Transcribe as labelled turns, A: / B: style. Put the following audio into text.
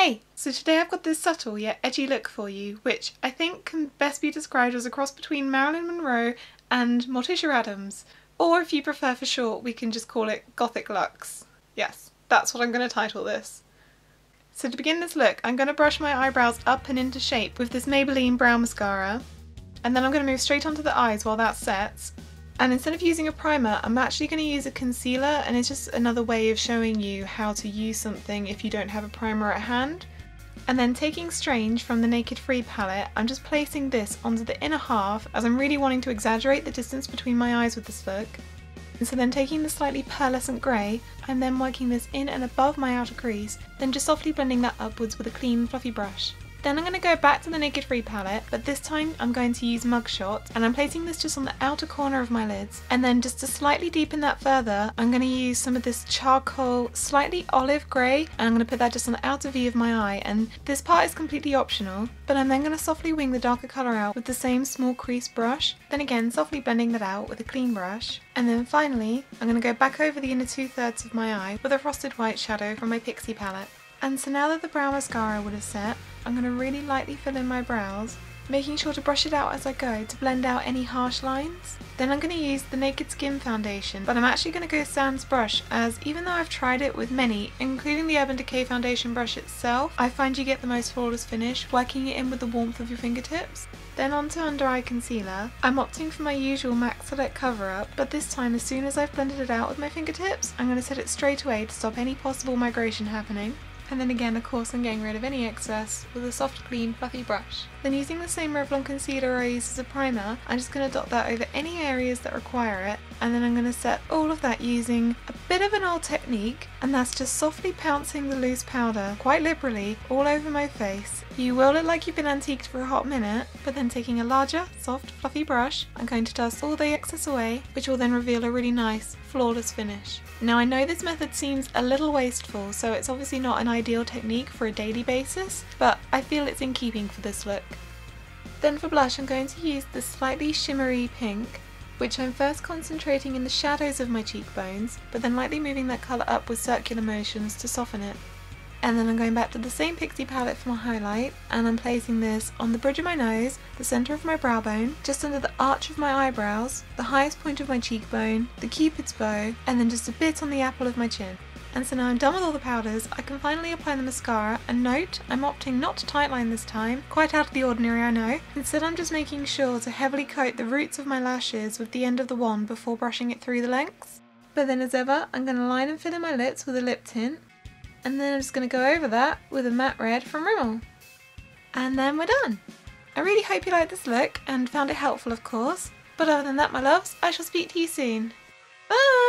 A: Hey, so today I've got this subtle yet edgy look for you, which I think can best be described as a cross between Marilyn Monroe and Morticia Adams. Or if you prefer for short, we can just call it Gothic Luxe. Yes, that's what I'm going to title this. So to begin this look, I'm going to brush my eyebrows up and into shape with this Maybelline brow mascara. And then I'm going to move straight onto the eyes while that sets. And instead of using a primer, I'm actually going to use a concealer, and it's just another way of showing you how to use something if you don't have a primer at hand. And then taking Strange from the Naked Free palette, I'm just placing this onto the inner half as I'm really wanting to exaggerate the distance between my eyes with this look. And so then taking the slightly pearlescent grey, I'm then working this in and above my outer crease, then just softly blending that upwards with a clean fluffy brush. Then I'm going to go back to the Naked Free palette, but this time I'm going to use Mugshot, and I'm placing this just on the outer corner of my lids. And then just to slightly deepen that further, I'm going to use some of this charcoal, slightly olive grey, and I'm going to put that just on the outer V of my eye. And this part is completely optional, but I'm then going to softly wing the darker colour out with the same small crease brush, then again softly blending that out with a clean brush. And then finally, I'm going to go back over the inner 2/3 of my eye with a frosted white shadow from my Pixi palette. And so now that the brow mascara would have set, I'm going to really lightly fill in my brows, making sure to brush it out as I go to blend out any harsh lines. Then I'm going to use the Naked Skin foundation, but I'm actually going to go sans brush, as even though I've tried it with many, including the Urban Decay foundation brush itself, I find you get the most flawless finish working it in with the warmth of your fingertips. Then onto under eye concealer. I'm opting for my usual MAC Select cover up, but this time as soon as I've blended it out with my fingertips, I'm going to set it straight away to stop any possible migration happening. And then again, of course, I'm getting rid of any excess with a soft, clean, fluffy brush. Then using the same Revlon concealer I used as a primer, I'm just going to dot that over any areas that require it, and then I'm going to set all of that using a bit of an old technique, and that's just softly pouncing the loose powder, quite liberally, all over my face. You will look like you've been antiqued for a hot minute, but then taking a larger, soft, fluffy brush, I'm going to dust all the excess away, which will then reveal a really nice, flawless finish. Now I know this method seems a little wasteful, so it's obviously not an ideal technique for a daily basis, but I feel it's in keeping for this look. Then for blush, I'm going to use this slightly shimmery pink, which I'm first concentrating in the shadows of my cheekbones, but then lightly moving that colour up with circular motions to soften it. And then I'm going back to the same Pixi palette for my highlight, and I'm placing this on the bridge of my nose, the centre of my brow bone, just under the arch of my eyebrows, the highest point of my cheekbone, the cupid's bow, and then just a bit on the apple of my chin. And so now I'm done with all the powders, I can finally apply the mascara, and note, I'm opting not to tightline this time, quite out of the ordinary I know. Instead I'm just making sure to heavily coat the roots of my lashes with the end of the wand before brushing it through the lengths. But then as ever, I'm going to line and fill in my lips with a lip tint, and then I'm just going to go over that with a matte red from Rimmel. And then we're done! I really hope you liked this look, and found it helpful of course, but other than that my loves, I shall speak to you soon. Bye!